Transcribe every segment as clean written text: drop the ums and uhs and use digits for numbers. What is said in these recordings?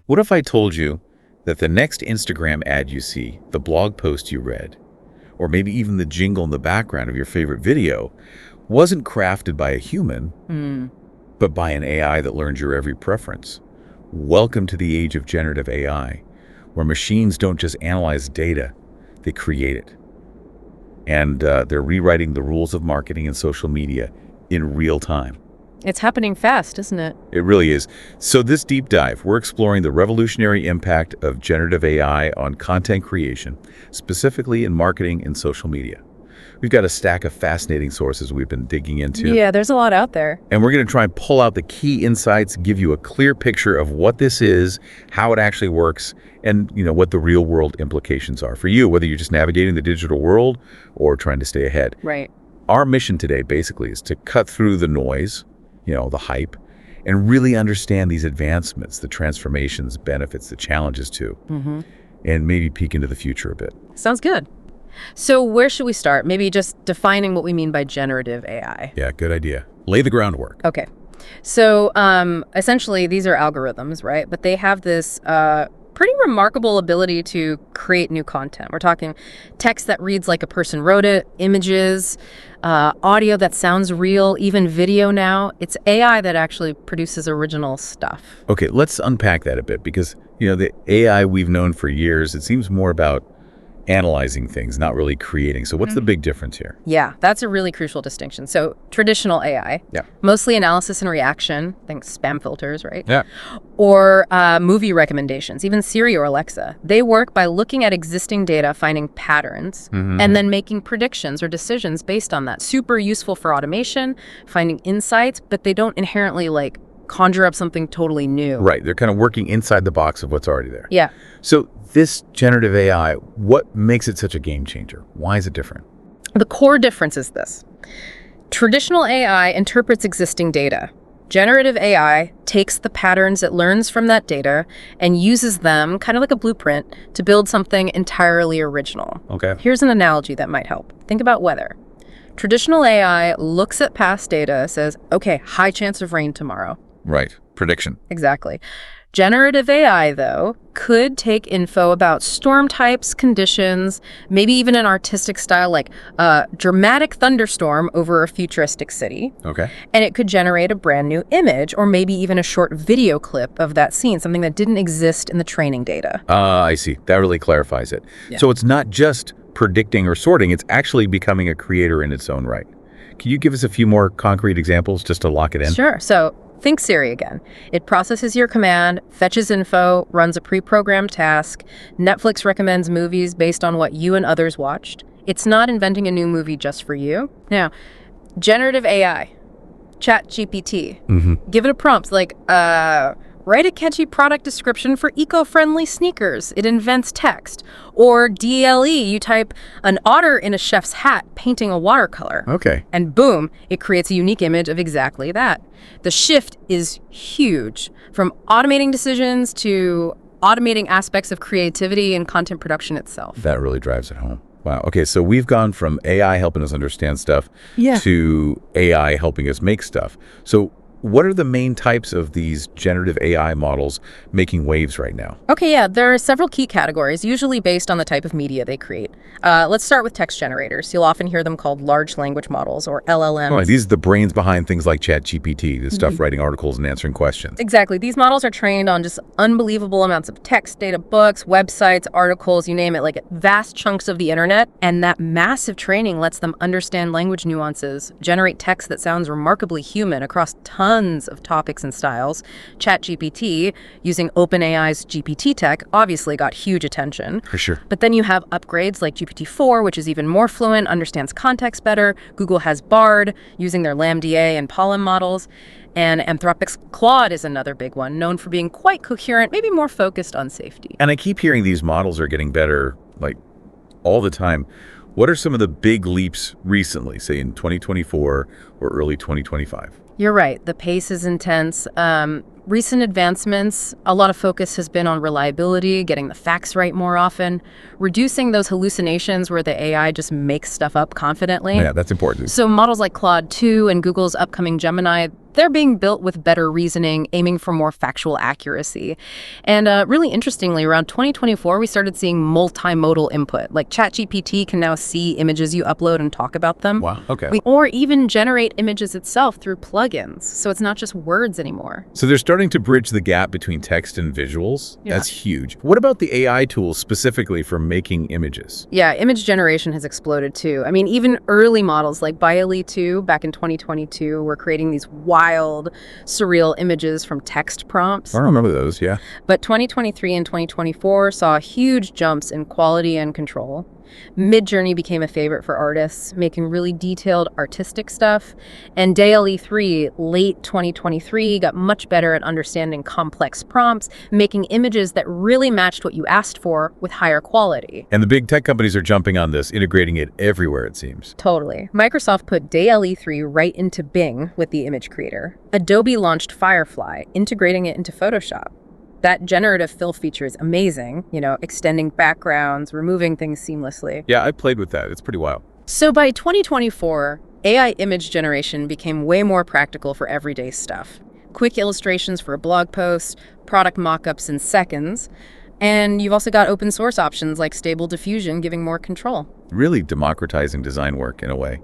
What if I told you that the next Instagram ad you see, the blog post you read, or maybe even the jingle in the background of your favorite video wasn't crafted by a human, but by an AI that learns your every preference? Welcome to the age of generative AI, where machines don't just analyze data, they create it. And they're rewriting the rules of marketing and social media in real time. It's happening fast, isn't it? It really is. So this deep dive, we're exploring the revolutionary impact of generative AI on content creation, specifically in marketing and social media. We've got a stack of fascinating sources we've been digging into. Yeah, there's a lot out there. And we're going to try and pull out the key insights, give you a clear picture of what this is, how it actually works, and what the real world implications are for you, whether you're just navigating the digital world or trying to stay ahead. Right. Our mission today basically is to cut through the noise, the hype, and really understand these advancements, the transformations, benefits, the challenges too, and maybe peek into the future a bit. Sounds good. So where should we start? Maybe just defining what we mean by generative AI. Yeah, good idea. Lay the groundwork. Okay. So essentially, these are algorithms, right? But they have this pretty remarkable ability to create new content. We're talking text that reads like a person wrote it, images, audio that sounds real, even video now. It's AI that actually produces original stuff. Okay, let's unpack that a bit because, the AI we've known for years, it seems more about analyzing things, not really creating. So what's the big difference here? Yeah, that's a really crucial distinction. So traditional AI, mostly analysis and reaction, think spam filters, right? Yeah. Or movie recommendations, even Siri or Alexa. They work by looking at existing data, finding patterns, and then making predictions or decisions based on that. Super useful for automation, finding insights, but they don't inherently conjure up something totally new. Right. They're kind of working inside the box of what's already there. Yeah. So this generative AI, what makes it such a game changer? Why is it different? The core difference is this. Traditional AI interprets existing data. Generative AI takes the patterns it learns from that data and uses them, kind of like a blueprint, to build something entirely original. Okay. Here's an analogy that might help. Think about weather. Traditional AI looks at past data, says, okay, high chance of rain tomorrow. Right. Prediction. Exactly. Generative AI, though, could take info about storm types, conditions, maybe even an artistic style like a dramatic thunderstorm over a futuristic city. Okay. And it could generate a brand new image or maybe even a short video clip of that scene, something that didn't exist in the training data. I see. That really clarifies it. Yeah. So it's not just predicting or sorting, it's actually becoming a creator in its own right. Can you give us a few more concrete examples just to lock it in? Sure. So think Siri again. It processes your command, fetches info, runs a pre-programmed task. Netflix recommends movies based on what you and others watched. It's not inventing a new movie just for you. Now, generative AI, ChatGPT, give it a prompt like, write a catchy product description for eco-friendly sneakers. It invents text. Or DLE, you type an otter in a chef's hat painting a watercolor. Okay. And boom, it creates a unique image of exactly that. The shift is huge, from automating decisions to automating aspects of creativity and content production itself. That really drives it home. Wow. Okay, so we've gone from AI helping us understand stuff to AI helping us make stuff. So what are the main types of these generative AI models making waves right now? Okay, yeah, there are several key categories, usually based on the type of media they create. Let's start with text generators. You'll often hear them called large language models, or LLMs. Oh, these are the brains behind things like ChatGPT, the stuff writing articles and answering questions. Exactly. These models are trained on just unbelievable amounts of text, data, books, websites, articles, you name it, like vast chunks of the internet. And that massive training lets them understand language nuances, generate text that sounds remarkably human across tons of topics and styles. ChatGPT, using OpenAI's GPT tech, obviously got huge attention. For sure. But then you have upgrades like GPT-4, which is even more fluent, understands context better. Google has Bard, using their LaMDA and Pollen models. And Anthropic's Claude is another big one, known for being quite coherent, maybe more focused on safety. And I keep hearing these models are getting better, all the time. What are some of the big leaps recently, say in 2024 or early 2025? You're right. The pace is intense. recent advancements, a lot of focus has been on reliability, getting the facts right more often, reducing those hallucinations where the AI just makes stuff up confidently. Yeah, that's important. So models like Claude 2 and Google's upcoming Gemini, they're being built with better reasoning, aiming for more factual accuracy. And really interestingly, around 2024, we started seeing multimodal input. Like ChatGPT can now see images you upload and talk about them. Wow, okay. Or even generate images itself through plugins. So it's not just words anymore. So they're starting to bridge the gap between text and visuals. Yeah. That's huge. What about the AI tools specifically for making images? Yeah, image generation has exploded too. I mean, even early models like Bailey 2 back in 2022 were creating these wild, surreal images from text prompts. I remember those, yeah. But 2023 and 2024 saw huge jumps in quality and control. Midjourney became a favorite for artists, making really detailed artistic stuff. And DALL-E 3, late 2023, got much better at understanding complex prompts, making images that really matched what you asked for with higher quality. And the big tech companies are jumping on this, integrating it everywhere, it seems. Totally. Microsoft put DALL-E 3 right into Bing with the image creator. Adobe launched Firefly, integrating it into Photoshop. That generative fill feature is amazing, extending backgrounds, removing things seamlessly. Yeah, I played with that. It's pretty wild. So by 2024, AI image generation became way more practical for everyday stuff. Quick illustrations for a blog post, product mock-ups in seconds, and you've also got open source options like Stable Diffusion giving more control. Really democratizing design work in a way.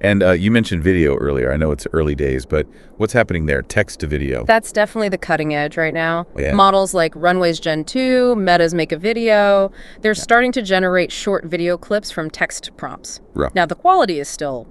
And you mentioned video earlier. I know it's early days, but what's happening there? Text to video. That's definitely the cutting edge right now. Yeah. Models like Runway's Gen 2, Meta's Make a Video, they're starting to generate short video clips from text prompts. Right. Now, the quality is still,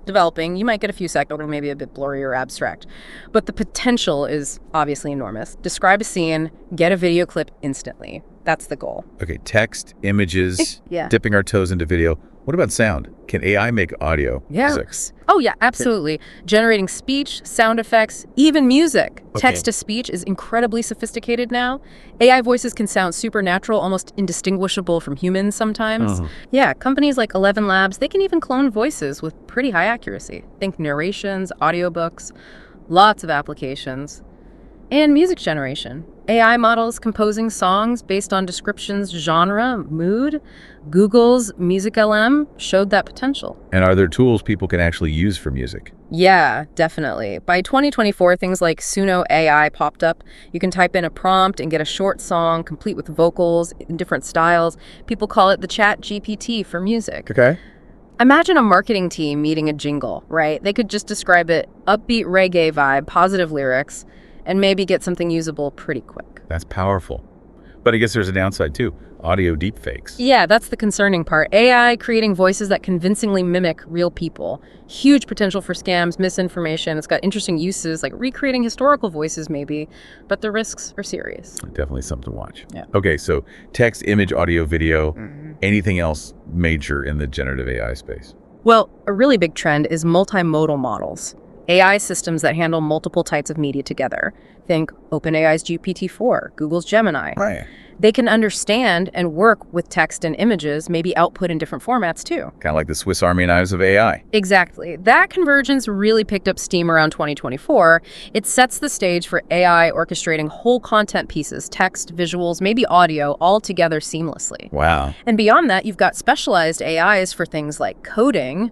developing. You might get a few seconds or maybe a bit blurry or abstract. But the potential is obviously enormous. Describe a scene, get a video clip instantly. That's the goal. Okay, text, images, Yeah. dipping our toes into video. What about sound? Can AI make audio? Yes. Oh, yeah, absolutely. Generating speech, sound effects, even music. Okay. Text-to-speech is incredibly sophisticated now. AI voices can sound supernatural, almost indistinguishable from humans sometimes. Yeah, companies like 11 Labs, they can even clone voices with pretty high accuracy. Think narrations, audiobooks, lots of applications. And music generation. AI models composing songs based on descriptions, genre, mood. Google's Music LM showed that potential. And are there tools people can actually use for music? Yeah, definitely. By 2024, things like Suno AI popped up. You can type in a prompt and get a short song, complete with vocals in different styles. People call it the Chat GPT for music. Okay. Imagine a marketing team meeting a jingle, right? They could just describe it upbeat reggae vibe, positive lyrics, and maybe get something usable pretty quick. That's powerful. But I guess there's a downside too. Audio deepfakes. Yeah, that's the concerning part. AI creating voices that convincingly mimic real people. Huge potential for scams, misinformation. It's got interesting uses like recreating historical voices maybe, but the risks are serious. Definitely something to watch. Yeah. Okay, so text, image, audio, video, anything else major in the generative AI space? Well, a really big trend is multimodal models. AI systems that handle multiple types of media together. Think OpenAI's GPT-4, Google's Gemini. Right. They can understand and work with text and images, maybe output in different formats too. Kind of like the Swiss Army knives of AI. Exactly. That convergence really picked up steam around 2024. It sets the stage for AI orchestrating whole content pieces, text, visuals, maybe audio, all together seamlessly. Wow. And beyond that, you've got specialized AIs for things like coding.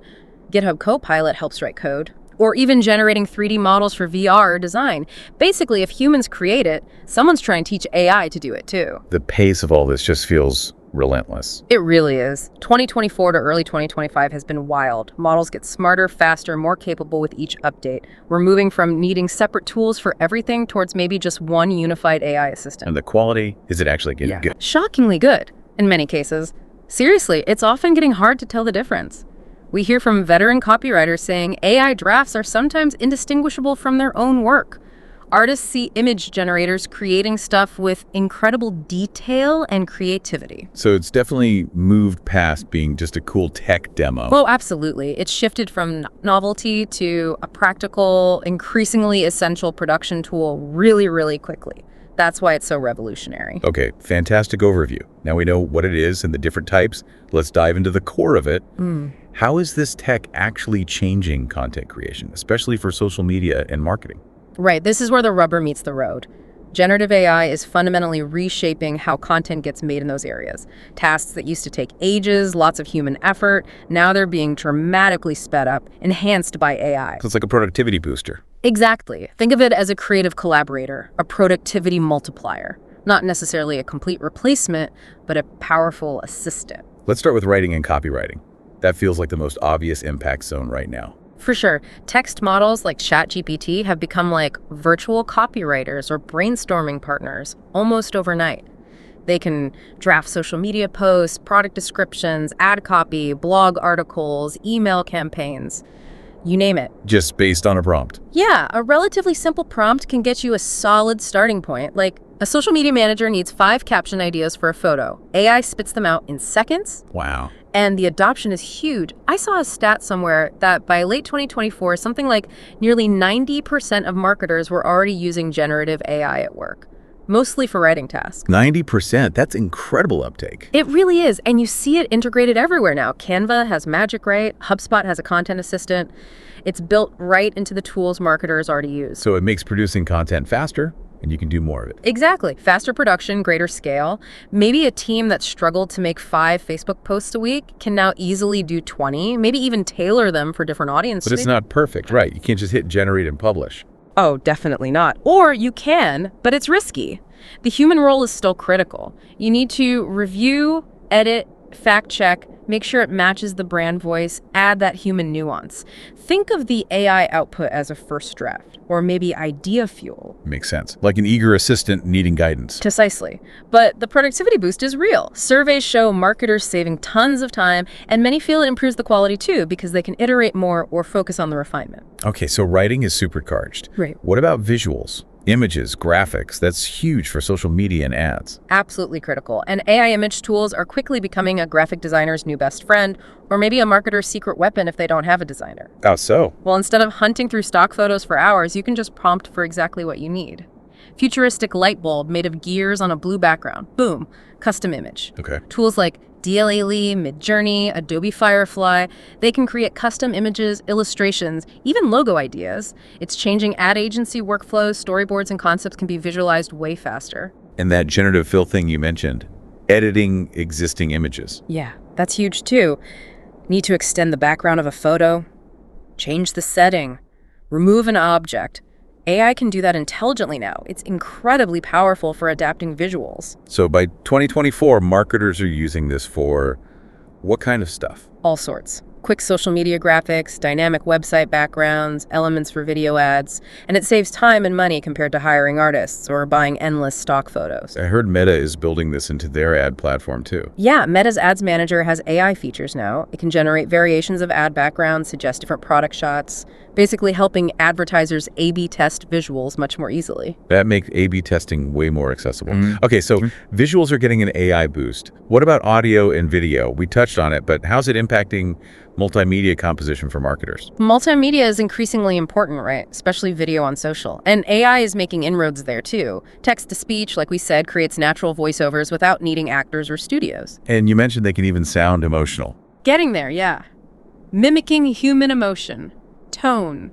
GitHub Copilot helps write code. Or even generating 3D models for VR or design. Basically, if humans create it, someone's trying to teach AI to do it too. The pace of all this just feels relentless. It really is. 2024 to early 2025 has been wild. Models get smarter, faster, more capable with each update. We're moving from needing separate tools for everything towards maybe just one unified AI assistant. And the quality, is it actually getting good? Shockingly good, in many cases. Seriously, it's often getting hard to tell the difference. We hear from veteran copywriters saying AI drafts are sometimes indistinguishable from their own work. Artists see image generators creating stuff with incredible detail and creativity. So it's definitely moved past being just a cool tech demo. Oh, absolutely. It's shifted from novelty to a practical, increasingly essential production tool really, really quickly. That's why it's so revolutionary. Okay, fantastic overview. Now we know what it is and the different types. Let's dive into the core of it. How is this tech actually changing content creation, especially for social media and marketing? Right, this is where the rubber meets the road. Generative AI is fundamentally reshaping how content gets made in those areas. Tasks that used to take ages, lots of human effort, now they're being dramatically sped up, enhanced by AI. So it's like a productivity booster. Exactly. Think of it as a creative collaborator, a productivity multiplier. Not necessarily a complete replacement, but a powerful assistant. Let's start with writing and copywriting. That feels like the most obvious impact zone right now. For sure, text models like ChatGPT have become like virtual copywriters or brainstorming partners almost overnight. They can draft social media posts, product descriptions, ad copy, blog articles, email campaigns, you name it. Just based on a prompt. Yeah, a relatively simple prompt can get you a solid starting point. Like, a social media manager needs 5 caption ideas for a photo. AI spits them out in seconds. Wow. And the adoption is huge. I saw a stat somewhere that by late 2024, something like nearly 90% of marketers were already using generative AI at work, mostly for writing tasks. 90%, that's incredible uptake. It really is, and you see it integrated everywhere now. Canva has Magic Write, HubSpot has a content assistant. It's built right into the tools marketers already use. So it makes producing content faster, and you can do more of it. Exactly. Faster production, greater scale. Maybe a team that struggled to make 5 Facebook posts a week can now easily do 20, maybe even tailor them for different audiences. But it's not perfect, right? You can't just hit generate and publish. Oh, definitely not. Or you can, but it's risky. The human role is still critical. You need to review, edit, fact check, make sure it matches the brand voice, add that human nuance. Think of the AI output as a first draft, or maybe idea fuel. Makes sense. Like an eager assistant needing guidance. Precisely. But the productivity boost is real. Surveys show marketers saving tons of time, and many feel it improves the quality too, because they can iterate more or focus on the refinement. Okay, so writing is supercharged. Right. What about visuals? Images, graphics, that's huge for social media and ads. Absolutely critical. And AI image tools are quickly becoming a graphic designer's new best friend, or maybe a marketer's secret weapon if they don't have a designer. How so? Well, instead of hunting through stock photos for hours, you can just prompt for exactly what you need. Futuristic light bulb made of gears on a blue background. Boom, custom image. Okay. Tools like DLA, Midjourney, Adobe Firefly, they can create custom images, illustrations, even logo ideas. It's changing ad agency workflows, storyboards, and concepts can be visualized way faster. And that generative fill thing you mentioned, editing existing images. Yeah, that's huge too. Need to extend the background of a photo, change the setting, remove an object. AI can do that intelligently now. It's incredibly powerful for adapting visuals. So by 2024, marketers are using this for what kind of stuff? All sorts. Quick social media graphics, dynamic website backgrounds, elements for video ads, and it saves time and money compared to hiring artists or buying endless stock photos. I heard Meta is building this into their ad platform too. Yeah, Meta's Ads Manager has AI features now. It can generate variations of ad backgrounds, suggest different product shots, basically helping advertisers A/B test visuals much more easily. That makes A/B testing way more accessible. Okay, so visuals are getting an AI boost. What about audio and video? We touched on it, but how's it impacting multimedia composition for marketers? Multimedia is increasingly important, right? Especially video on social. And AI is making inroads there too. Text-to-speech, like we said, creates natural voiceovers without needing actors or studios. And you mentioned they can even sound emotional. Getting there, yeah. Mimicking human emotion. Tone.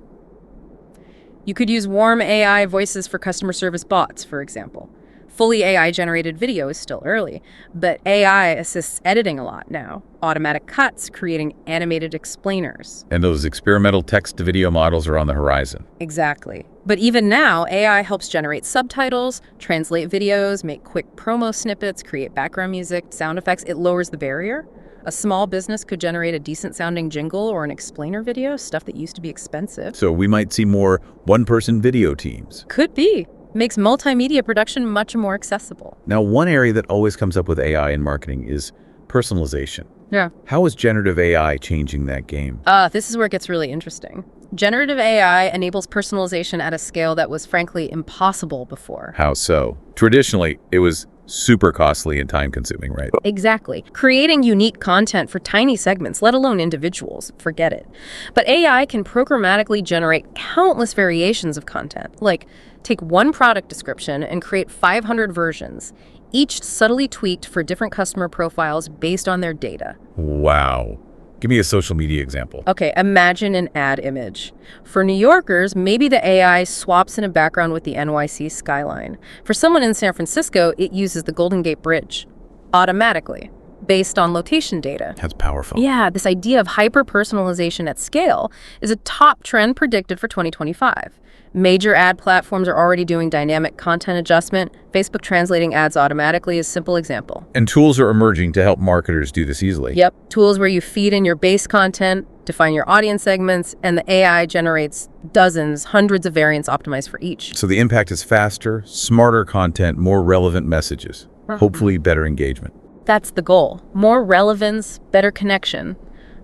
You could use warm AI voices for customer service bots, for example. Fully AI-generated video is still early, but AI assists editing a lot now. Automatic cuts, creating animated explainers. And those experimental text-to-video models are on the horizon. Exactly. But even now, AI helps generate subtitles, translate videos, make quick promo snippets, create background music, sound effects. It lowers the barrier. A small business could generate a decent-sounding jingle or an explainer video, stuff that used to be expensive. So we might see more one-person video teams. Could be. Makes multimedia production much more accessible. Now, one area that always comes up with AI in marketing is personalization. Yeah. How is generative AI changing that game? This is where it gets really interesting. Generative AI enables personalization at a scale that was frankly impossible before. How so? Traditionally, it was super costly and time-consuming, right? Exactly. Creating unique content for tiny segments, let alone individuals, forget it. But AI can programmatically generate countless variations of content. Like, take one product description and create 500 versions, each subtly tweaked for different customer profiles based on their data. Wow. Give me a social media example. Okay, imagine an ad image. For New Yorkers, maybe the AI swaps in a background with the NYC skyline. For someone in San Francisco, it uses the Golden Gate Bridge automatically, based on location data. That's powerful. Yeah, this idea of hyper-personalization at scale is a top trend predicted for 2025. Major ad platforms are already doing dynamic content adjustment. Facebook translating ads automatically is a simple example. And tools are emerging to help marketers do this easily. Yep, tools where you feed in your base content, define your audience segments, and the AI generates dozens, hundreds of variants optimized for each. So the impact is faster, smarter content, more relevant messages, hopefully better engagement. That's the goal. More relevance, better connection.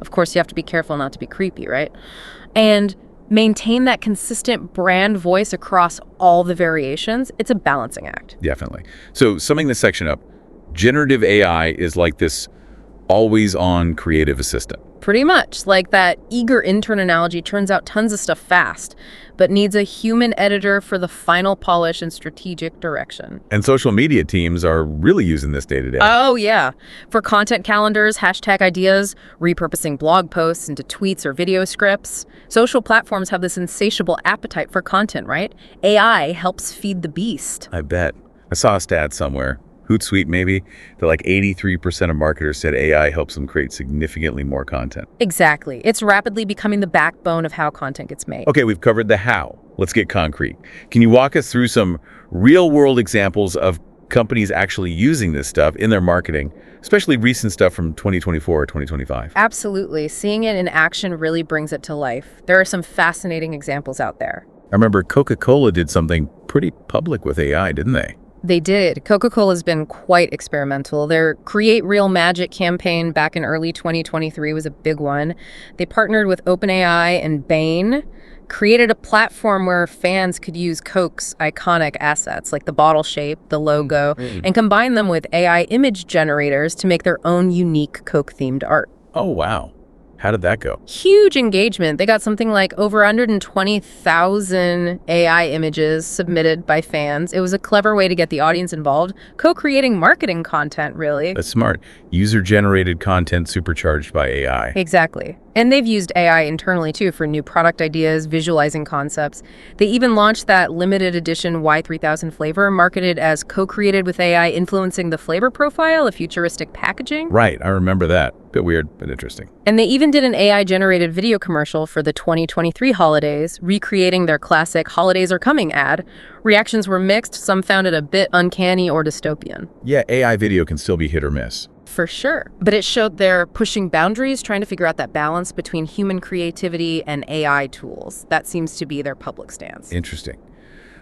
Of course, you have to be careful not to be creepy, right? And maintain that consistent brand voice across all the variations. It's a balancing act. Definitely. So summing this section up, generative AI is like this always-on creative assistant. Pretty much. Like that eager intern analogy, turns out tons of stuff fast, but needs a human editor for the final polish and strategic direction. And social media teams are really using this day to day. Oh, yeah. For content calendars, hashtag ideas, repurposing blog posts into tweets or video scripts. Social platforms have this insatiable appetite for content, right? AI helps feed the beast. I bet. I saw a stat somewhere, Hootsuite maybe, that like 83% of marketers said AI helps them create significantly more content. Exactly. It's rapidly becoming the backbone of how content gets made. Okay, we've covered the how. Let's get concrete. Can you walk us through some real-world examples of companies actually using this stuff in their marketing, especially recent stuff from 2024 or 2025? Absolutely. Seeing it in action really brings it to life. There are some fascinating examples out there. I remember Coca-Cola did something pretty public with AI, didn't they? They did. Coca-Cola has been quite experimental. Their Create Real Magic campaign back in early 2023 was a big one. They partnered with OpenAI and Bain, created a platform where fans could use Coke's iconic assets like the bottle shape, the logo, and combine them with AI image generators to make their own unique Coke-themed art. Oh, wow. How did that go? Huge engagement. They got something like over 120,000 AI images submitted by fans. It was a clever way to get the audience involved, co-creating marketing content, really. That's smart. User-generated content supercharged by AI. Exactly. And they've used AI internally, too, for new product ideas, visualizing concepts. They even launched that limited edition Y3000 flavor, marketed as co-created with AI, influencing the flavor profile of futuristic packaging. Right, I remember that. Bit weird, but interesting. And they even did an AI-generated video commercial for the 2023 holidays, recreating their classic "Holidays Are Coming" ad. Reactions were mixed. Some found it a bit uncanny or dystopian. Yeah, AI video can still be hit or miss. For sure. But it showed they're pushing boundaries, trying to figure out that balance between human creativity and AI tools. That seems to be their public stance. Interesting.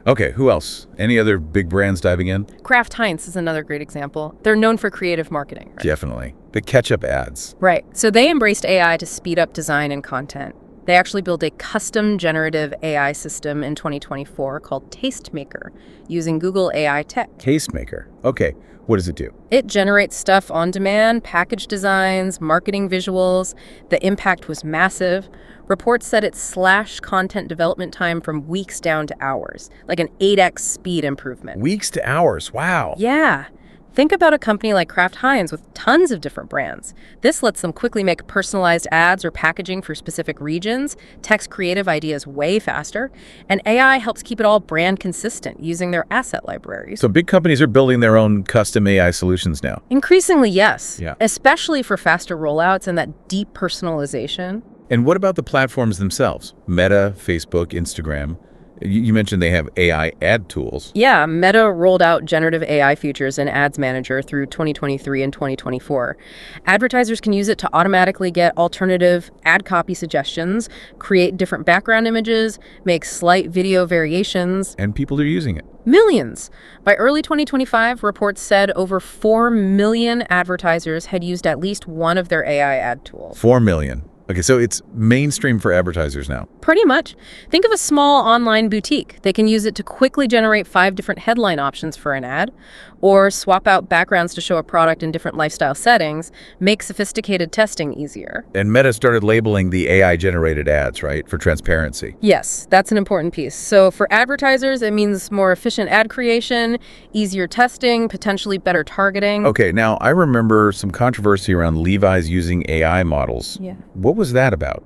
Okay, who else? Any other big brands diving in? Kraft Heinz is another great example. They're known for creative marketing, right? Definitely. The ketchup ads. Right. So they embraced AI to speed up design and content. They actually built a custom generative AI system in 2024 called Tastemaker using Google AI tech. Tastemaker. Okay, what does it do? It generates stuff on demand, package designs, marketing visuals. The impact was massive. Reports said it slashed content development time from weeks down to hours, like an 8x speed improvement. Weeks to hours. Wow. Yeah. Think about a company like Kraft Heinz with tons of different brands. This lets them quickly make personalized ads or packaging for specific regions, text creative ideas way faster, and AI helps keep it all brand consistent using their asset libraries. So big companies are building their own custom AI solutions now. Increasingly, yes. Yeah. Especially for faster rollouts and that deep personalization. And what about the platforms themselves? Meta, Facebook, Instagram. You mentioned they have AI ad tools. Yeah, Meta rolled out generative AI features in Ads Manager through 2023 and 2024. Advertisers can use it to automatically get alternative ad copy suggestions, create different background images, make slight video variations. And people are using it. Millions. By early 2025, reports said over 4 million advertisers had used at least one of their AI ad tools. 4 million. Okay, so it's mainstream for advertisers now. Pretty much. Think of a small online boutique. They can use it to quickly generate 5 different headline options for an ad, or swap out backgrounds to show a product in different lifestyle settings, make sophisticated testing easier. And Meta started labeling the AI-generated ads, right, for transparency. Yes, that's an important piece. So for advertisers, it means more efficient ad creation, easier testing, potentially better targeting. Okay, now I remember some controversy around Levi's using AI models. Yeah. What was that about?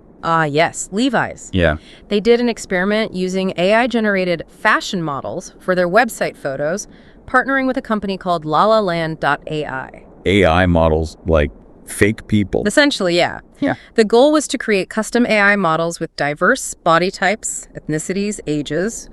Yes, Levi's. Yeah. They did an experiment using AI-generated fashion models for their website photos, partnering with a company called LaLaLand.ai. AI models like fake people. Essentially, yeah. Yeah. The goal was to create custom AI models with diverse body types, ethnicities, ages,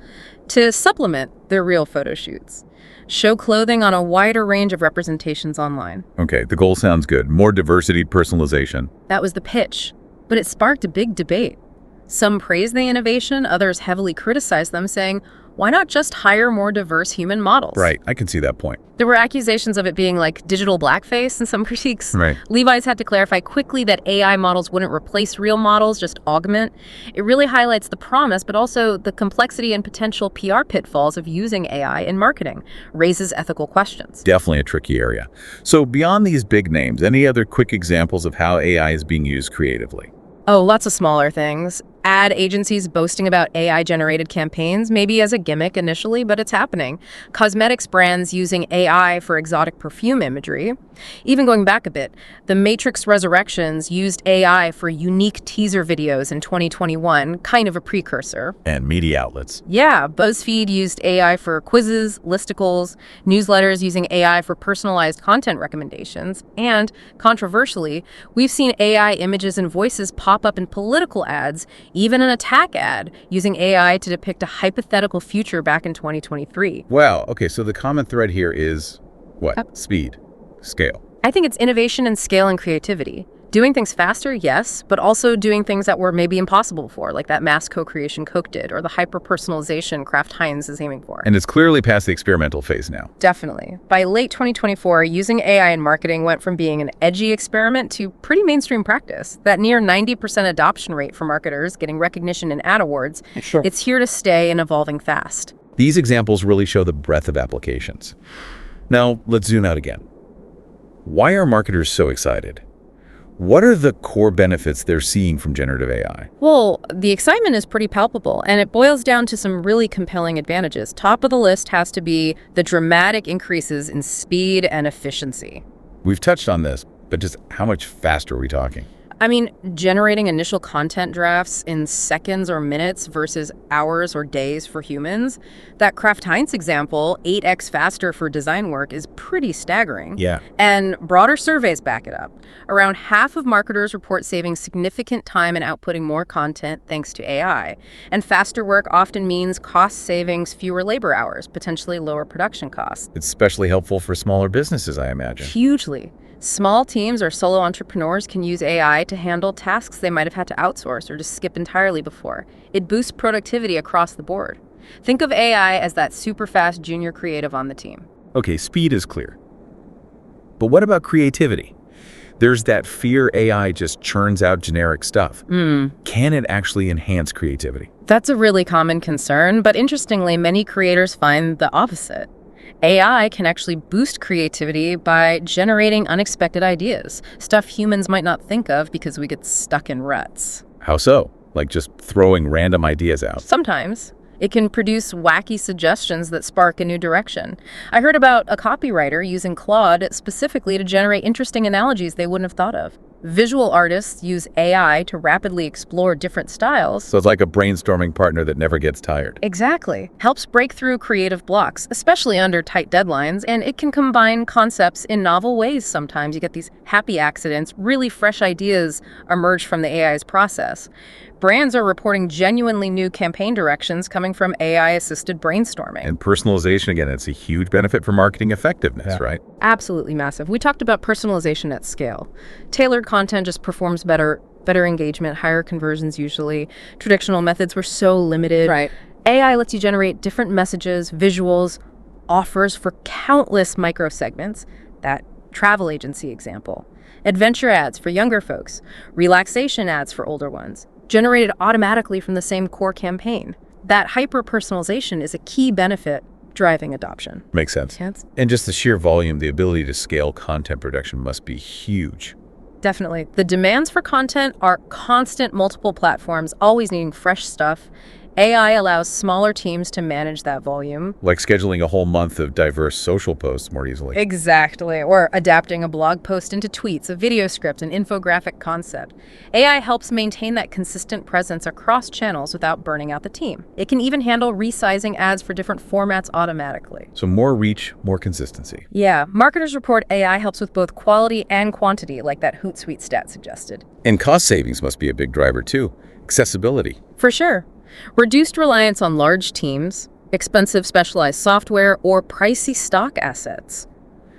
to supplement their real photo shoots. Show clothing on a wider range of representations online. Okay, the goal sounds good. More diversity, personalization. That was the pitch. But it sparked a big debate. Some praised the innovation, others heavily criticized them, saying, why not just hire more diverse human models? Right, I can see that point. There were accusations of it being like digital blackface in some critiques. Right. Levi's had to clarify quickly that AI models wouldn't replace real models, just augment. It really highlights the promise, but also the complexity and potential PR pitfalls of using AI in marketing, raises ethical questions. Definitely a tricky area. So beyond these big names, any other quick examples of how AI is being used creatively? Oh, lots of smaller things. Ad agencies boasting about AI-generated campaigns, maybe as a gimmick initially, but it's happening. Cosmetics brands using AI for exotic perfume imagery. Even going back a bit, The Matrix Resurrections used AI for unique teaser videos in 2021, kind of a precursor. And media outlets. Yeah, BuzzFeed used AI for quizzes, listicles, newsletters using AI for personalized content recommendations, and, controversially, we've seen AI images and voices pop up in political ads, even an attack ad, using AI to depict a hypothetical future back in 2023. Wow, okay, so the common thread here is what? Speed, scale. I think it's innovation and scale and creativity. Doing things faster, yes, but also doing things that were maybe impossible before, like that mass co-creation Coke did, or the hyper-personalization Kraft Heinz is aiming for. And it's clearly past the experimental phase now. Definitely. By late 2024, using AI in marketing went from being an edgy experiment to pretty mainstream practice. That near 90% adoption rate for marketers getting recognition in ad awards, it's here to stay and evolving fast. These examples really show the breadth of applications. Now, let's zoom out again. Why are marketers so excited? What are the core benefits they're seeing from generative AI? Well, the excitement is pretty palpable, and it boils down to some really compelling advantages. Top of the list has to be the dramatic increases in speed and efficiency. We've touched on this, but just how much faster are we talking? I mean, generating initial content drafts in seconds or minutes versus hours or days for humans. That Kraft Heinz example, 8x faster for design work, is pretty staggering. Yeah. And broader surveys back it up. Around half of marketers report saving significant time and outputting more content thanks to AI. And faster work often means cost savings, fewer labor hours, potentially lower production costs. It's especially helpful for smaller businesses, I imagine. Hugely. Small teams or solo entrepreneurs can use AI to handle tasks they might have had to outsource or just skip entirely before. It boosts productivity across the board. Think of AI as that super fast junior creative on the team. Okay, speed is clear. But what about creativity? There's that fear AI just churns out generic stuff. Can it actually enhance creativity? That's a really common concern, but interestingly, many creators find the opposite. AI can actually boost creativity by generating unexpected ideas, stuff humans might not think of because we get stuck in ruts. How so? Like just throwing random ideas out? Sometimes. It can produce wacky suggestions that spark a new direction. I heard about a copywriter using Claude specifically to generate interesting analogies they wouldn't have thought of. Visual artists use AI to rapidly explore different styles. So it's like a brainstorming partner that never gets tired. Exactly. Helps break through creative blocks, especially under tight deadlines, and it can combine concepts in novel ways sometimes. You get these happy accidents, really fresh ideas emerge from the AI's process. Brands are reporting genuinely new campaign directions coming from AI-assisted brainstorming. And personalization, again, it's a huge benefit for marketing effectiveness, right? Absolutely massive. We talked about personalization at scale. Tailored content just performs better engagement, higher conversions usually. Traditional methods were so limited. Right. AI lets you generate different messages, visuals, offers for countless microsegments. That travel agency example. adventure ads for younger folks, relaxation ads for older ones, generated automatically from the same core campaign. That hyper-personalization is a key benefit driving adoption. Makes sense. Yes. And just the sheer volume, the ability to scale content production must be huge. Definitely. The demands for content are constant, multiple platforms, always needing fresh stuff. AI allows smaller teams to manage that volume. Like scheduling a whole month of diverse social posts more easily. Exactly. Or adapting a blog post into tweets, a video script, an infographic concept. AI helps maintain that consistent presence across channels without burning out the team. It can even handle resizing ads for different formats automatically. So more reach, more consistency. Yeah, marketers report AI helps with both quality and quantity, like that Hootsuite stat suggested. And cost savings must be a big driver too. Accessibility. For sure. Reduced reliance on large teams, expensive specialized software, or pricey stock assets.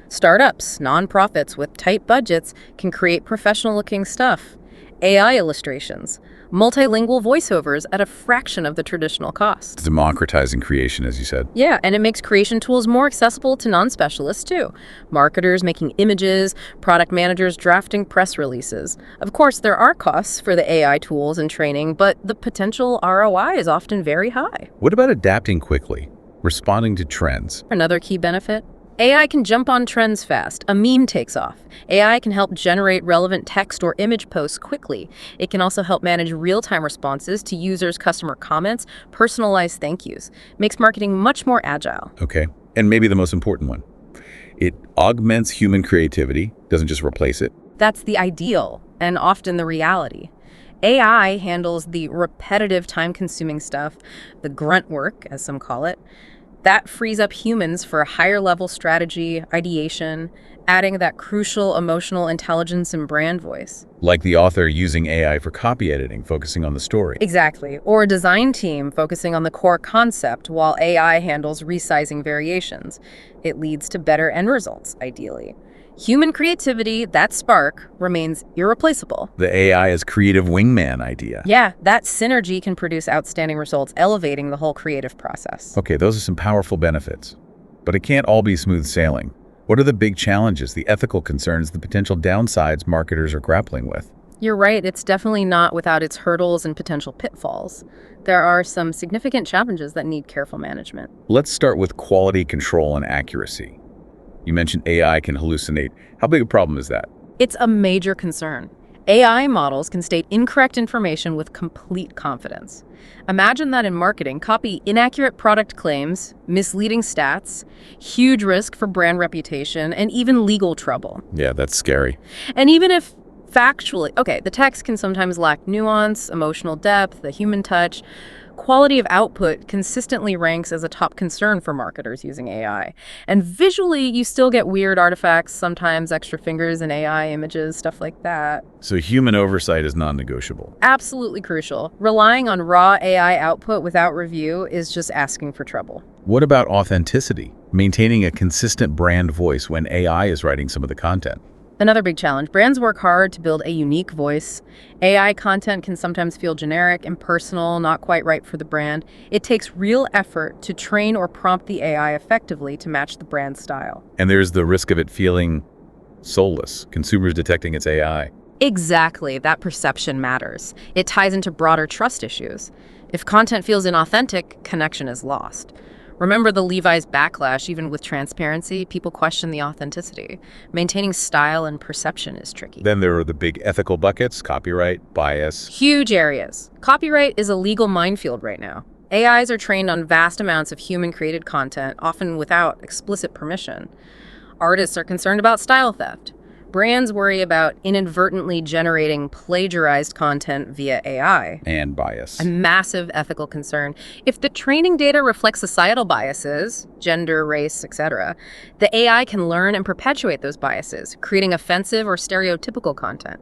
Startups, nonprofits with tight budgets can create professional-looking stuff. AI illustrations, multilingual voiceovers at a fraction of the traditional cost. Democratizing creation, as you said. Yeah, and it makes creation tools more accessible to non-specialists too. Marketers making images, product managers drafting press releases. Of course, there are costs for the AI tools and training, but the potential ROI is often very high. What about adapting quickly, responding to trends? Another key benefit? AI can jump on trends fast. A meme takes off. AI can help generate relevant text or image posts quickly. It can also help manage real-time responses to users' customer comments, personalized thank yous. Makes marketing much more agile. Okay, and maybe the most important one. It augments human creativity, doesn't just replace it. That's the ideal, and often the reality. AI handles the repetitive, time-consuming stuff, the grunt work, as some call it. That frees up humans for a higher-level strategy, ideation, adding that crucial emotional intelligence and brand voice. Like the author using AI for copy editing, focusing on the story. Exactly. Or a design team focusing on the core concept while AI handles resizing variations. It leads to better end results, ideally. Human creativity, that spark, remains irreplaceable. The AI as creative wingman idea. Yeah, that synergy can produce outstanding results, elevating the whole creative process. Okay, those are some powerful benefits. But it can't all be smooth sailing. What are the big challenges, the ethical concerns, the potential downsides marketers are grappling with? You're right, it's definitely not without its hurdles and potential pitfalls. There are some significant challenges that need careful management. Let's start with quality control and accuracy. You mentioned AI can hallucinate. How big a problem is that? It's a major concern. AI models can state incorrect information with complete confidence. Imagine that in marketing, copy inaccurate product claims, misleading stats, huge risk for brand reputation, and even legal trouble. Yeah, that's scary. And even if factually, the text can sometimes lack nuance, emotional depth, the human touch. Quality of output consistently ranks as a top concern for marketers using AI. And visually, you still get weird artifacts, sometimes extra fingers in AI images, stuff like that. So human oversight is non-negotiable. Absolutely crucial. Relying on raw AI output without review is just asking for trouble. What about authenticity? Maintaining a consistent brand voice when AI is writing some of the content. Another big challenge. Brands work hard to build a unique voice. AI content can sometimes feel generic, impersonal, not quite right for the brand. It takes real effort to train or prompt the AI effectively to match the brand style. And there's the risk of it feeling soulless, consumers detecting it's AI. Exactly. That perception matters. It ties into broader trust issues. If content feels inauthentic, connection is lost. Remember the Levi's backlash, even with transparency, people question the authenticity. Maintaining style and perception is tricky. Then there are the big ethical buckets, copyright, bias. Huge areas. Copyright is a legal minefield right now. AIs are trained on vast amounts of human-created content, often without explicit permission. Artists are concerned about style theft. Brands worry about inadvertently generating plagiarized content via AI. And bias. A massive ethical concern. If the training data reflects societal biases, gender, race, etc., the AI can learn and perpetuate those biases, creating offensive or stereotypical content.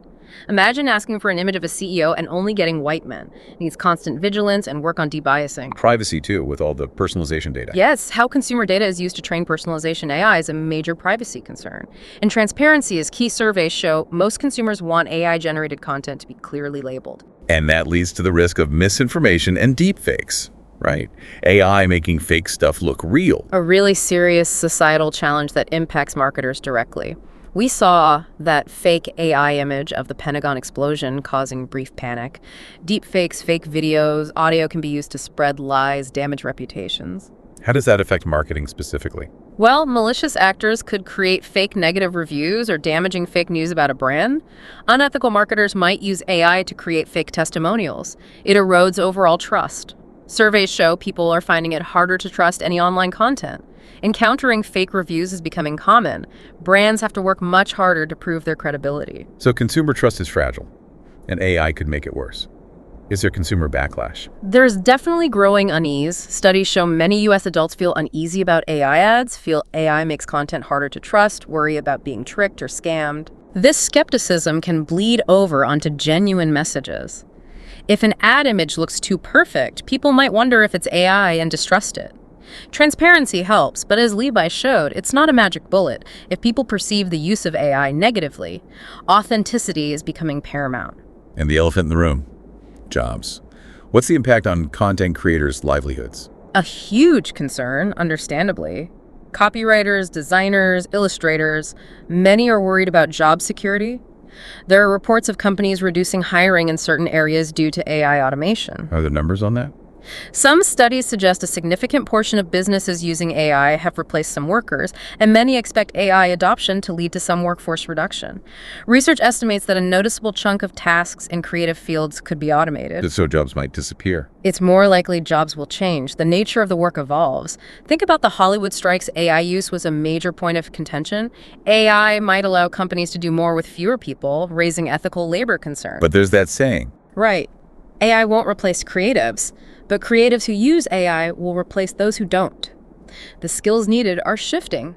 Imagine asking for an image of a CEO and only getting white men. It needs constant vigilance and work on debiasing. Privacy, too, with all the personalization data. Yes, how consumer data is used to train personalization AI is a major privacy concern. And transparency, as key surveys show, most consumers want AI-generated content to be clearly labeled. And that leads to the risk of misinformation and deepfakes, right? AI making fake stuff look real. A really serious societal challenge that impacts marketers directly. We saw that fake AI image of the Pentagon explosion causing brief panic. Deepfakes, fake videos, audio can be used to spread lies, damage reputations. How does that affect marketing specifically? Well, malicious actors could create fake negative reviews or damaging fake news about a brand. Unethical marketers might use AI to create fake testimonials. It erodes overall trust. Surveys show people are finding it harder to trust any online content. Encountering fake reviews is becoming common. Brands have to work much harder to prove their credibility. So consumer trust is fragile, and AI could make it worse. Is there consumer backlash? There's definitely growing unease. Studies show many U.S. adults feel uneasy about AI ads, feel AI makes content harder to trust, worry about being tricked or scammed. This skepticism can bleed over onto genuine messages. If an ad image looks too perfect, people might wonder if it's AI and distrust it. Transparency helps, but as Levi showed, it's not a magic bullet. If people perceive the use of AI negatively, authenticity is becoming paramount. And the elephant in the room, jobs. What's the impact on content creators' livelihoods? A huge concern, understandably. Copywriters, designers, illustrators, many are worried about job security. There are reports of companies reducing hiring in certain areas due to AI automation. Are there numbers on that? Some studies suggest a significant portion of businesses using AI have replaced some workers, and many expect AI adoption to lead to some workforce reduction. Research estimates that a noticeable chunk of tasks in creative fields could be automated. So jobs might disappear. It's more likely jobs will change. The nature of the work evolves. Think about the Hollywood strikes. AI use was a major point of contention. AI might allow companies to do more with fewer people, raising ethical labor concerns. But there's that saying. Right. AI won't replace creatives, but creatives who use AI will replace those who don't. The skills needed are shifting.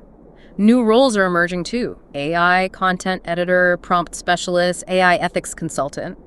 New roles are emerging too. AI, content editor, prompt specialist, AI ethics consultant.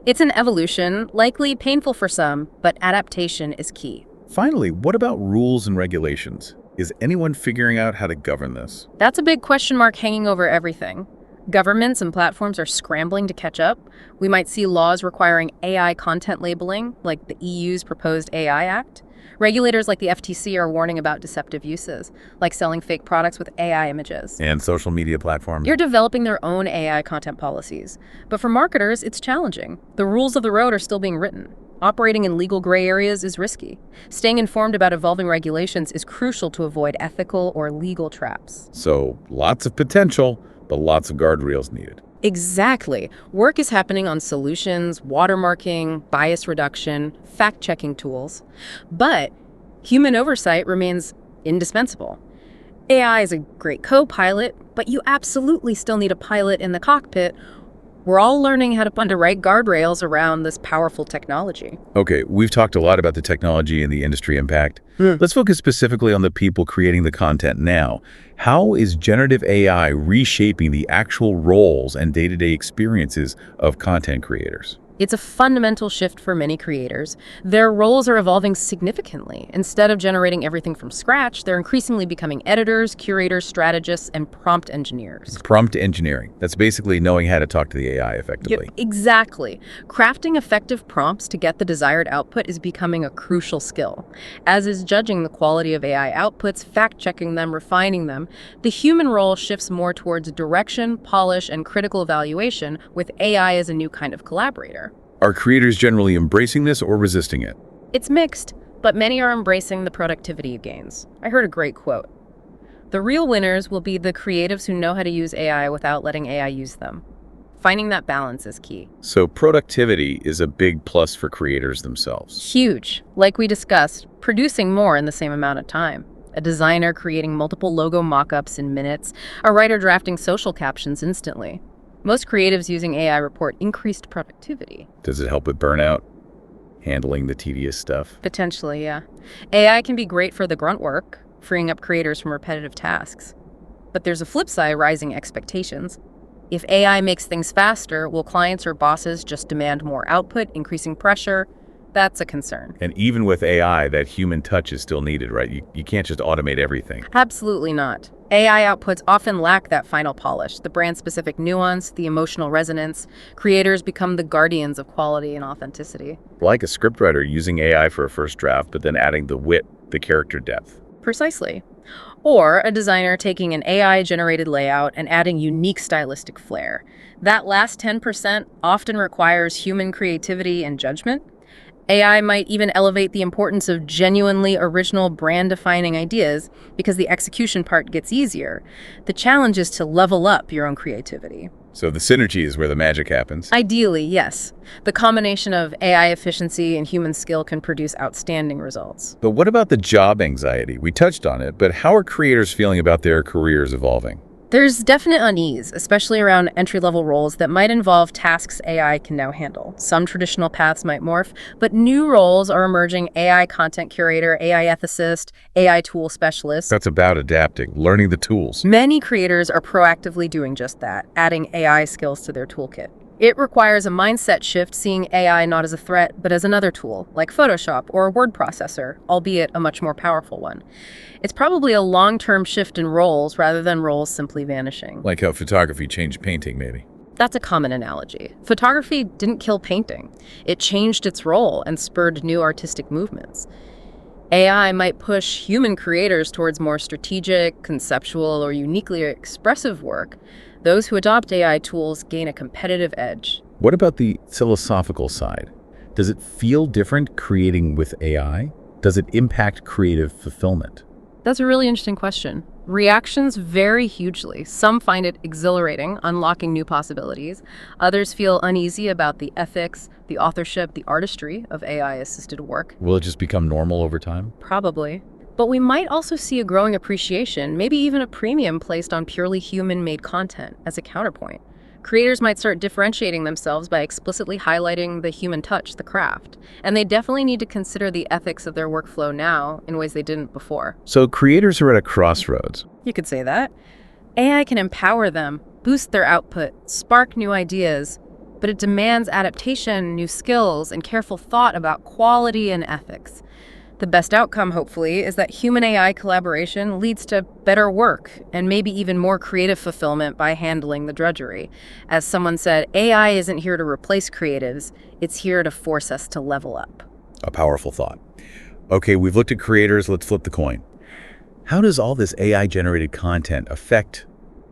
It's an evolution, likely painful for some, but adaptation is key. Finally, what about rules and regulations? Is anyone figuring out how to govern this? That's a big question mark hanging over everything. Governments and platforms are scrambling to catch up. We might see laws requiring AI content labeling, like the EU's proposed AI Act. Regulators like the FTC are warning about deceptive uses, like selling fake products with AI images. And social media platforms? They're developing their own AI content policies. But for marketers, it's challenging. The rules of the road are still being written. Operating in legal gray areas is risky. Staying informed about evolving regulations is crucial to avoid ethical or legal traps. So, lots of potential, but lots of guardrails needed. Exactly. Work is happening on solutions, watermarking, bias reduction, fact-checking tools. But human oversight remains indispensable. AI is a great co-pilot, but you absolutely still need a pilot in the cockpit. We're all learning how to put the right guardrails around this powerful technology. Okay, we've talked a lot about the technology and the industry impact. Let's focus specifically on the people creating the content now. How is generative AI reshaping the actual roles and day-to-day experiences of content creators? It's a fundamental shift for many creators. Their roles are evolving significantly. Instead of generating everything from scratch, they're increasingly becoming editors, curators, strategists, and prompt engineers. Prompt engineering. That's basically knowing how to talk to the AI effectively. Yep, exactly. Crafting effective prompts to get the desired output is becoming a crucial skill, as is judging the quality of AI outputs, fact-checking them, refining them. The human role shifts more towards direction, polish, and critical evaluation, with AI as a new kind of collaborator. Are creators generally embracing this or resisting it? It's mixed, but many are embracing the productivity gains. I heard a great quote. The real winners will be the creatives who know how to use AI without letting AI use them. Finding that balance is key. So productivity is a big plus for creators themselves. Huge. Like we discussed, producing more in the same amount of time. A designer creating multiple logo mock-ups in minutes, a writer drafting social captions instantly. Most creatives using AI report increased productivity. Does it help with burnout? Handling the tedious stuff? Potentially, yeah. AI can be great for the grunt work, freeing up creators from repetitive tasks. But there's a flip side, rising expectations. If AI makes things faster, will clients or bosses just demand more output, increasing pressure? That's a concern. And even with AI, that human touch is still needed, right? You can't just automate everything. Absolutely not. AI outputs often lack that final polish, the brand-specific nuance, the emotional resonance. Creators become the guardians of quality and authenticity. Like a scriptwriter using AI for a first draft, but then adding the wit, the character depth. Precisely. Or a designer taking an AI-generated layout and adding unique stylistic flair. That last 10% often requires human creativity and judgment. AI might even elevate the importance of genuinely original brand-defining ideas because the execution part gets easier. The challenge is to level up your own creativity. So the synergy is where the magic happens. Ideally, yes. The combination of AI efficiency and human skill can produce outstanding results. But what about the job anxiety? We touched on it, but how are creators feeling about their careers evolving? There's definite unease, especially around entry-level roles that might involve tasks AI can now handle. Some traditional paths might morph, but new roles are emerging: AI content curator, AI ethicist, AI tool specialist. That's about adapting, learning the tools. Many creators are proactively doing just that, adding AI skills to their toolkit. It requires a mindset shift, seeing AI not as a threat, but as another tool, like Photoshop or a word processor, albeit a much more powerful one. It's probably a long-term shift in roles rather than roles simply vanishing. Like how photography changed painting, maybe. That's a common analogy. Photography didn't kill painting. It changed its role and spurred new artistic movements. AI might push human creators towards more strategic, conceptual, or uniquely expressive work. Those who adopt AI tools gain a competitive edge. What about the philosophical side? Does it feel different creating with AI? Does it impact creative fulfillment? That's a really interesting question. Reactions vary hugely. Some find it exhilarating, unlocking new possibilities. Others feel uneasy about the ethics, the authorship, the artistry of AI-assisted work. Will it just become normal over time? Probably. But we might also see a growing appreciation, maybe even a premium placed on purely human-made content as a counterpoint. Creators might start differentiating themselves by explicitly highlighting the human touch, the craft. And they definitely need to consider the ethics of their workflow now in ways they didn't before. So creators are at a crossroads. You could say that. AI can empower them, boost their output, spark new ideas, but it demands adaptation, new skills, and careful thought about quality and ethics. The best outcome, hopefully, is that human-AI collaboration leads to better work and maybe even more creative fulfillment by handling the drudgery. As someone said, AI isn't here to replace creatives, it's here to force us to level up. A powerful thought. Okay, we've looked at creators, let's flip the coin. How does all this AI-generated content affect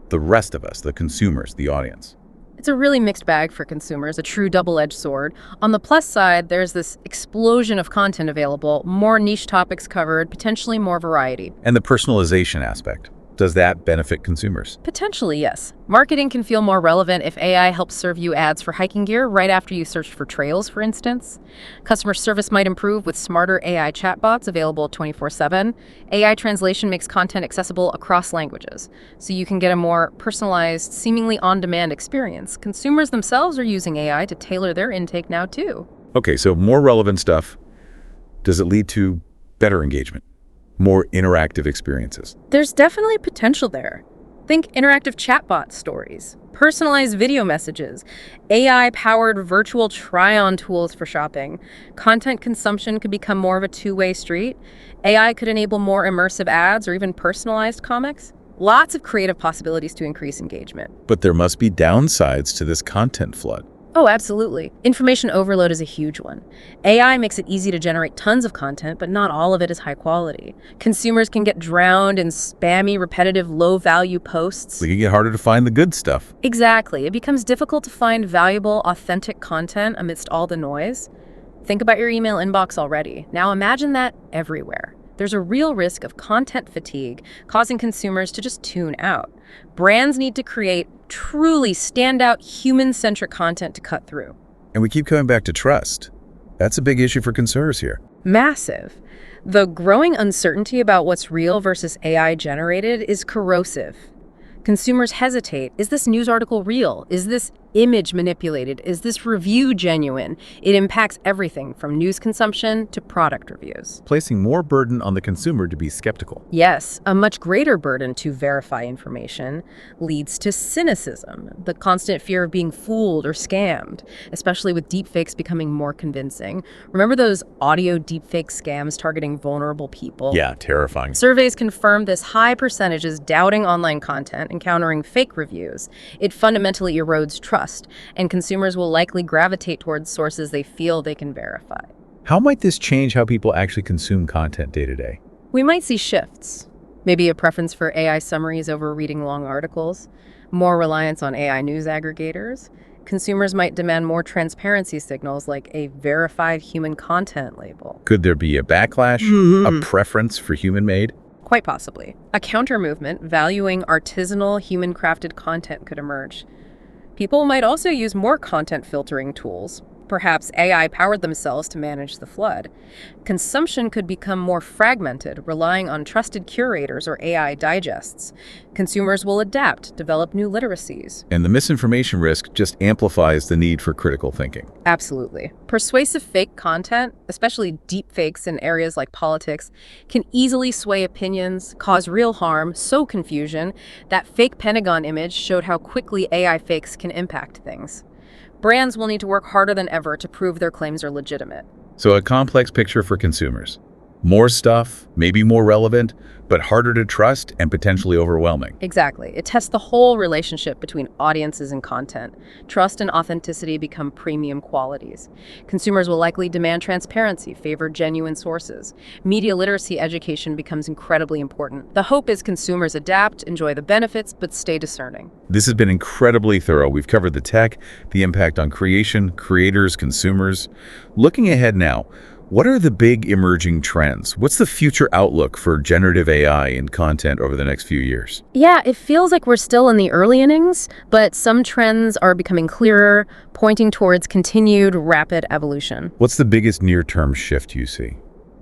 the rest of us, the consumers, the audience? It's a really mixed bag for consumers, a true double-edged sword. On the plus side, there's this explosion of content available, more niche topics covered, potentially more variety. And the personalization aspect. Does that benefit consumers? Potentially, yes. Marketing can feel more relevant if AI helps serve you ads for hiking gear right after you search for trails, for instance. Customer service might improve with smarter AI chatbots available 24/7. AI translation makes content accessible across languages, so you can get a more personalized, seemingly on-demand experience. Consumers themselves are using AI to tailor their intake now, too. Okay, so more relevant stuff. Does it lead to better engagement? More interactive experiences? There's definitely potential there. Think interactive chatbot stories, personalized video messages, AI-powered virtual try-on tools for shopping. Content consumption could become more of a two-way street. AI could enable more immersive ads or even personalized comics. Lots of creative possibilities to increase engagement. But there must be downsides to this content flood. Oh, absolutely. Information overload is a huge one. AI makes it easy to generate tons of content, but not all of it is high quality. Consumers can get drowned in spammy, repetitive, low-value posts. It can get harder to find the good stuff. Exactly. It becomes difficult to find valuable, authentic content amidst all the noise. Think about your email inbox already. Now imagine that everywhere. There's a real risk of content fatigue, causing consumers to just tune out. Brands need to create truly standout, human-centric content to cut through. And we keep coming back to trust. That's a big issue for consumers here. Massive. The growing uncertainty about what's real versus AI-generated is corrosive. Consumers hesitate. Is this news article real? Is this image manipulated? Is this review genuine? It impacts everything from news consumption to product reviews. Placing more burden on the consumer to be skeptical. Yes, a much greater burden to verify information leads to cynicism, the constant fear of being fooled or scammed, especially with deepfakes becoming more convincing. Remember those audio deepfake scams targeting vulnerable people? Yeah, terrifying. Surveys confirm this high percentage is doubting online content, encountering fake reviews. It fundamentally erodes trust, and consumers will likely gravitate towards sources they feel they can verify. How might this change how people actually consume content day to day? We might see shifts. Maybe a preference for AI summaries over reading long articles, more reliance on AI news aggregators. Consumers might demand more transparency signals like a verified human content label. Could there be a backlash, a preference for human-made? Quite possibly. A counter-movement valuing artisanal, human-crafted content could emerge. People might also use more content filtering tools. Perhaps AI powered themselves to manage the flood. Consumption could become more fragmented, relying on trusted curators or AI digests. Consumers will adapt, develop new literacies. And the misinformation risk just amplifies the need for critical thinking. Absolutely. Persuasive fake content, especially deep fakes in areas like politics, can easily sway opinions, cause real harm, sow confusion. That fake Pentagon image showed how quickly AI fakes can impact things. Brands will need to work harder than ever to prove their claims are legitimate. So a complex picture for consumers. More stuff, maybe more relevant, but harder to trust and potentially overwhelming. Exactly. It tests the whole relationship between audiences and content. Trust and authenticity become premium qualities. Consumers will likely demand transparency, favor genuine sources. Media literacy education becomes incredibly important. The hope is consumers adapt, enjoy the benefits, but stay discerning. This has been incredibly thorough. We've covered the tech, the impact on creation, creators, consumers. Looking ahead now, what are the big emerging trends? What's the future outlook for generative AI in content over the next few years? Yeah, it feels like we're still in the early innings, but some trends are becoming clearer, pointing towards continued rapid evolution. What's the biggest near-term shift you see?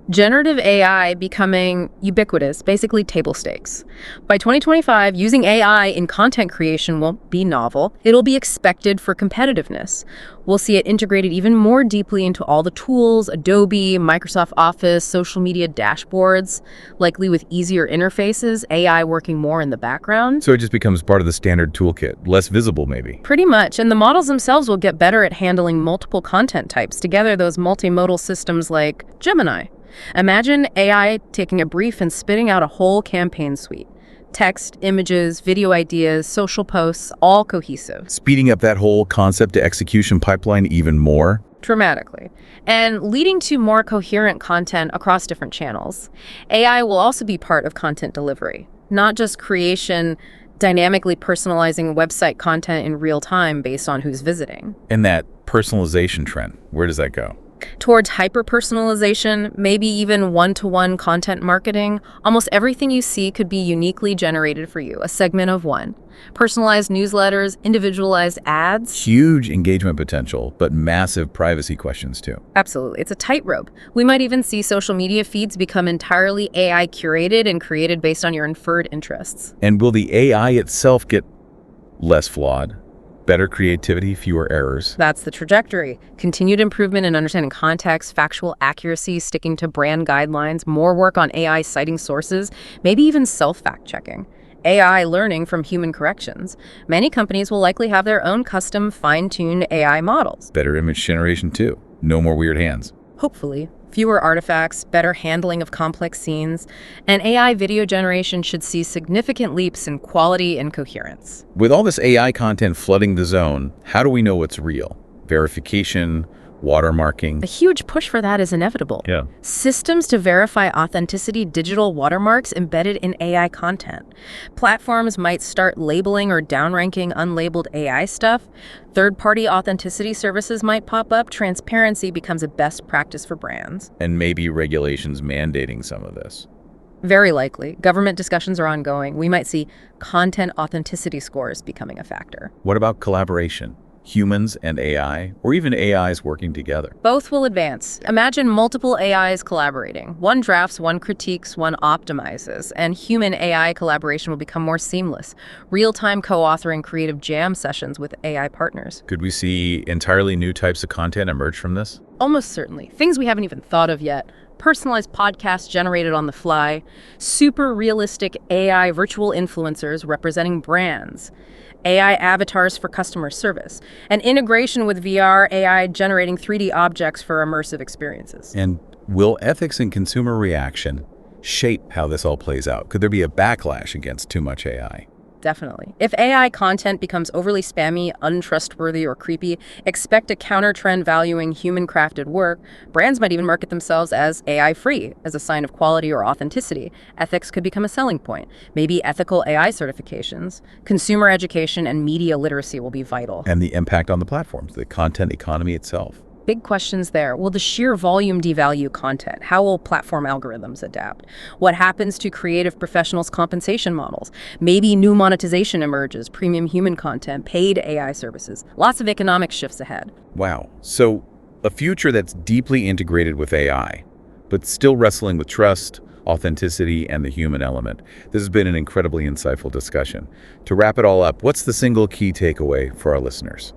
Generative AI becoming ubiquitous, basically table stakes. By 2025, using AI in content creation won't be novel. It'll be expected for competitiveness. We'll see it integrated even more deeply into all the tools, Adobe, Microsoft Office, social media dashboards, likely with easier interfaces, AI working more in the background. So it just becomes part of the standard toolkit, less visible maybe. Pretty much, and the models themselves will get better at handling multiple content types, together those multimodal systems like Gemini. Imagine AI taking a brief and spitting out a whole campaign suite. Text, images, video ideas, social posts, all cohesive. Speeding up that whole concept to execution pipeline even more. Dramatically. And leading to more coherent content across different channels. AI will also be part of content delivery, not just creation, dynamically personalizing website content in real time based on who's visiting. And that personalization trend, where does that go? Towards hyper-personalization, maybe even one-to-one content marketing, almost everything you see could be uniquely generated for you, a segment of one. Personalized newsletters, individualized ads. Huge engagement potential, but massive privacy questions too. Absolutely. It's a tightrope. We might even see social media feeds become entirely AI curated and created based on your inferred interests. And will the AI itself get less flawed? Better creativity, fewer errors. That's the trajectory. Continued improvement in understanding context, factual accuracy, sticking to brand guidelines, more work on AI citing sources, maybe even self-fact-checking. AI learning from human corrections. Many companies will likely have their own custom fine-tuned AI models. Better image generation too. No more weird hands. Hopefully. Fewer artifacts, better handling of complex scenes, and AI video generation should see significant leaps in quality and coherence. With all this AI content flooding the zone, how do we know what's real? Verification, watermarking. A huge push for that is inevitable. Yeah. Systems to verify authenticity, digital watermarks embedded in AI content. Platforms might start labeling or downranking unlabeled AI stuff. Third-party authenticity services might pop up. Transparency becomes a best practice for brands. And maybe regulations mandating some of this. Very likely. Government discussions are ongoing. We might see content authenticity scores becoming a factor. What about collaboration? Humans and AI, or even AIs working together? Both will advance. Imagine multiple AIs collaborating. One drafts, one critiques, one optimizes, and human-AI collaboration will become more seamless. Real-time co-authoring creative jam sessions with AI partners. Could we see entirely new types of content emerge from this? Almost certainly. Things we haven't even thought of yet. Personalized podcasts generated on the fly. Super realistic AI virtual influencers representing brands. AI avatars for customer service, and integration with VR AI generating 3D objects for immersive experiences. And will ethics and consumer reaction shape how this all plays out? Could there be a backlash against too much AI? Definitely. If AI content becomes overly spammy, untrustworthy, or creepy, expect a counter-trend valuing human-crafted work. Brands might even market themselves as AI-free, as a sign of quality or authenticity. Ethics could become a selling point. Maybe ethical AI certifications. Consumer education and media literacy will be vital. And the impact on the platforms, the content economy itself. Big questions there. Will the sheer volume devalue content? How will platform algorithms adapt? What happens to creative professionals' compensation models? Maybe new monetization emerges, premium human content, paid AI services. Lots of economic shifts ahead. Wow. So a future that's deeply integrated with AI, but still wrestling with trust, authenticity, and the human element. This has been an incredibly insightful discussion. To wrap it all up, what's the single key takeaway for our listeners?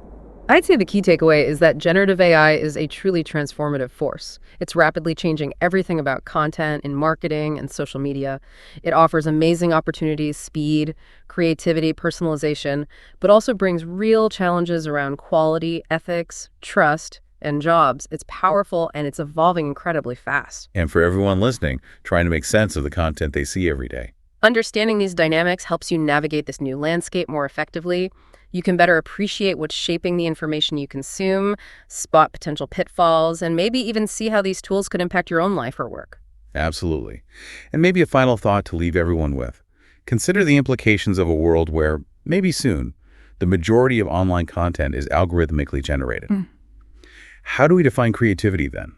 I'd say the key takeaway is that generative AI is a truly transformative force. It's rapidly changing everything about content in marketing and social media. It offers amazing opportunities, speed, creativity, personalization, but also brings real challenges around quality, ethics, trust, and jobs. It's powerful and it's evolving incredibly fast. And for everyone listening, trying to make sense of the content they see every day. Understanding these dynamics helps you navigate this new landscape more effectively. You can better appreciate what's shaping the information you consume, spot potential pitfalls, and maybe even see how these tools could impact your own life or work. Absolutely. And maybe a final thought to leave everyone with. Consider the implications of a world where, maybe soon, the majority of online content is algorithmically generated. How do we define creativity then?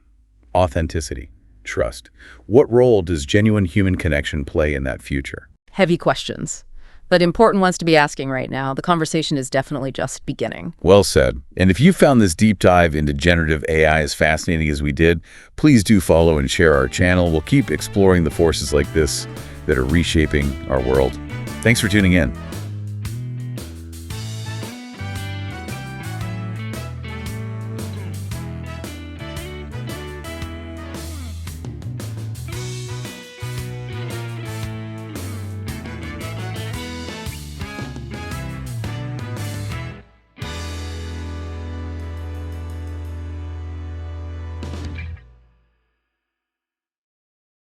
Authenticity, trust. What role does genuine human connection play in that future? Heavy questions, but important ones to be asking right now. The conversation is definitely just beginning. Well said. And if you found this deep dive into generative AI as fascinating as we did, please do follow and share our channel. We'll keep exploring the forces like this that are reshaping our world. Thanks for tuning in.